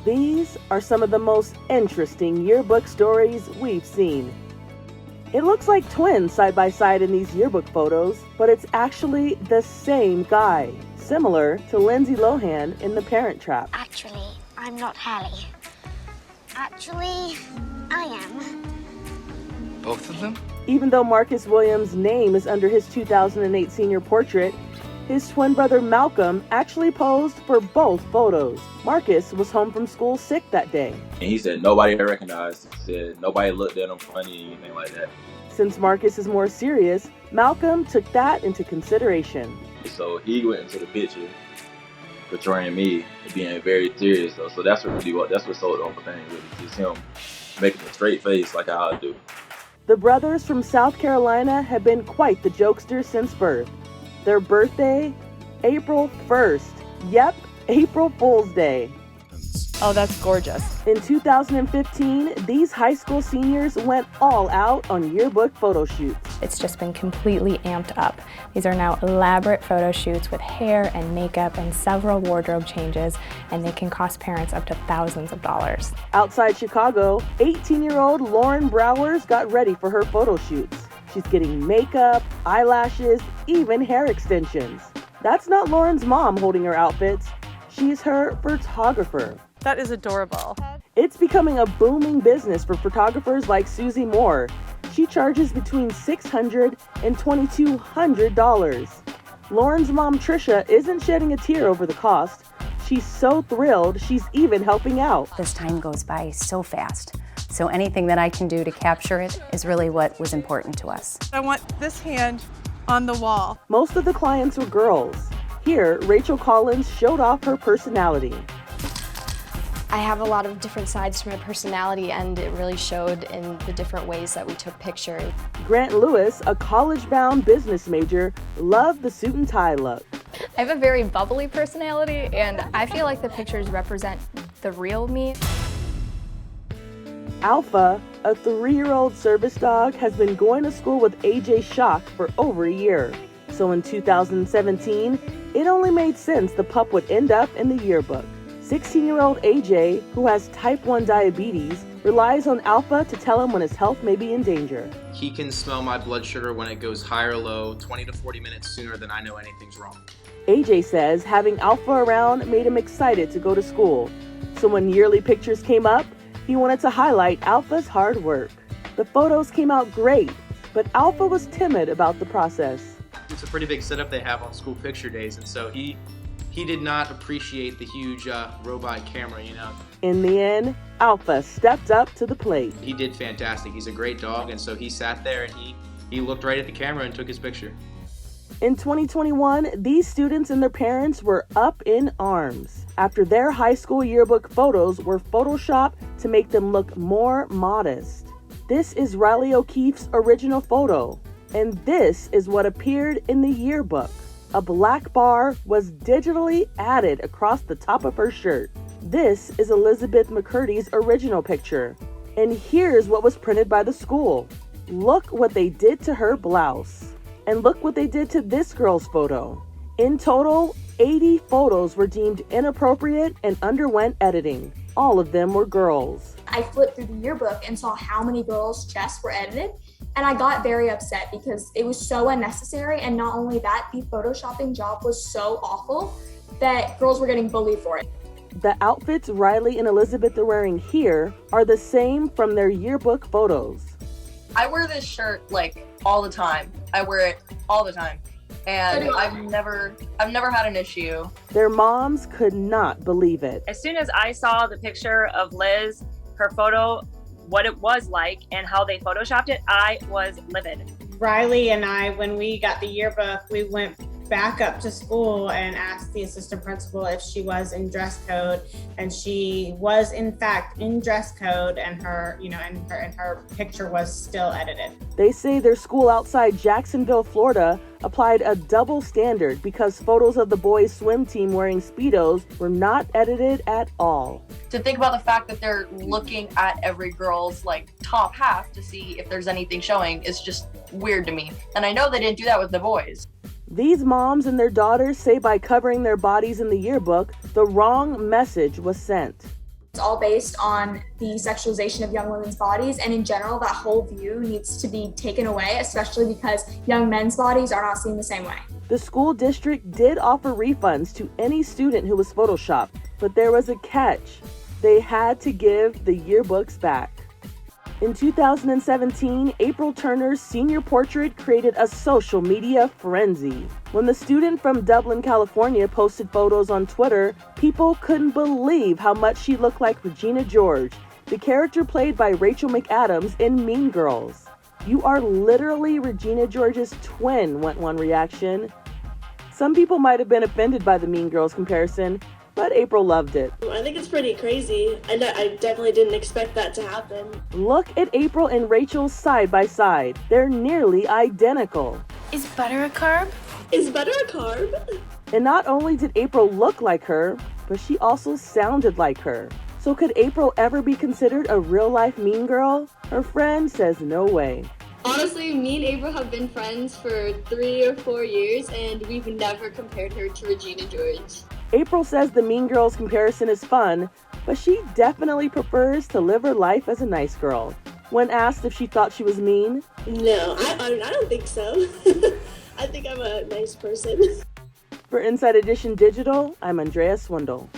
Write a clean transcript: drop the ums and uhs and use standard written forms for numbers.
These are some of the most interesting yearbook stories we've seen. It looks like twins side by side in these yearbook photos, but it's actually the same guy, similar to Lindsay Lohan in The Parent Trap. Actually, I'm not Hallie. Actually, I am. Both of them? Even though Marcus Williams' name is under his 2008 senior portrait, his twin brother Malcolm actually posed for both photos. Marcus was home from school sick that day. And he said nobody had recognized him. He said nobody looked at him funny or anything like that. Since Marcus is more serious, Malcolm took that into consideration. So he went into the picture portraying me and being very serious though. So that's what sold the whole thing, really. Just him making a straight face like how I do. The brothers from South Carolina have been quite the jokesters since birth. Their birthday, April 1st. Yep, April Fool's Day. Oh, that's gorgeous. In 2015, these high school seniors went all out on yearbook photo shoots. It's just been completely amped up. These are now elaborate photo shoots with hair and makeup and several wardrobe changes, and they can cost parents up to thousands of dollars. Outside Chicago, 18-year-old Lauren Browers got ready for her photo shoots. She's getting makeup, eyelashes, even hair extensions. That's not Lauren's mom holding her outfits. She's her photographer. That is adorable. It's becoming a booming business for photographers like Susie Moore. She charges between $600 and $2,200. Lauren's mom, Trisha, isn't shedding a tear over the cost. She's so thrilled, she's even helping out. This time goes by so fast. So anything that I can do to capture it is really what was important to us. I want this hand on the wall. Most of the clients were girls. Here, Rachel Collins showed off her personality. I have a lot of different sides to my personality, and it really showed in the different ways that we took pictures. Grant Lewis, a college-bound business major, loved the suit and tie look. I have a very bubbly personality, and I feel like the pictures represent the real me. Alpha, a 3-year-old service dog, has been going to school with AJ Shock for over a year. So in 2017, it only made sense the pup would end up in the yearbook. 16-year-old AJ, who has type 1 diabetes, relies on Alpha to tell him when his health may be in danger. He can smell my blood sugar when it goes high or low 20 to 40 minutes sooner than I know anything's wrong. AJ says having Alpha around made him excited to go to school. So when yearly pictures came up, he wanted to highlight Alpha's hard work. The photos came out great, but Alpha was timid about the process. It's a pretty big setup they have on school picture days, and so he did not appreciate the huge robot camera, you know. In the end, Alpha stepped up to the plate. He did fantastic. He's a great dog, and so he sat there and he looked right at the camera and took his picture. In 2021, these students and their parents were up in arms after their high school yearbook photos were photoshopped to make them look more modest. This is Riley O'Keefe's original photo, and this is what appeared in the yearbook. A black bar was digitally added across the top of her shirt. This is Elizabeth McCurdy's original picture. And here's what was printed by the school. Look what they did to her blouse. And look what they did to this girl's photo. In total, 80 photos were deemed inappropriate and underwent editing. All of them were girls. I flipped through the yearbook and saw how many girls' chests were edited, and I got very upset because it was so unnecessary, and not only that, the photoshopping job was so awful that girls were getting bullied for it. The outfits Riley and Elizabeth are wearing here are the same from their yearbook photos. I wear this shirt like all the time. I wear it all the time. And I've never had an issue. Their moms could not believe it. As soon as I saw the picture of Liz, her photo, what it was like and how they photoshopped it, I was livid. Riley and I, when we got the yearbook, we went back up to school and asked the assistant principal if she was in dress code, and she was in fact in dress code, and her picture was still edited. They say their school outside Jacksonville, Florida, applied a double standard because photos of the boys' swim team wearing Speedos were not edited at all. To think about the fact that they're looking at every girl's top half to see if there's anything showing is just weird to me. And I know they didn't do that with the boys. These moms and their daughters say by covering their bodies in the yearbook, the wrong message was sent. It's all based on the sexualization of young women's bodies, and in general, that whole view needs to be taken away, especially because young men's bodies are not seen the same way. The school district did offer refunds to any student who was photoshopped, but there was a catch. They had to give the yearbooks back. In 2017, April Turner's senior portrait created a social media frenzy. When the student from Dublin, California posted photos on Twitter, people couldn't believe how much she looked like Regina George, the character played by Rachel McAdams in Mean Girls. "You are literally Regina George's twin," went one reaction. Some people might have been offended by the Mean Girls comparison, but April loved it. I think it's pretty crazy. I definitely didn't expect that to happen. Look at April and Rachel side by side. They're nearly identical. Is butter a carb? Is butter a carb? And not only did April look like her, but she also sounded like her. So could April ever be considered a real-life mean girl? Her friend says no way. Honestly, me and April have been friends for 3 or 4 years, and we've never compared her to Regina George. April says the Mean Girls comparison is fun, but she definitely prefers to live her life as a nice girl. When asked if she thought she was mean, No, I don't think so. I think I'm a nice person. For Inside Edition Digital, I'm Andrea Swindall.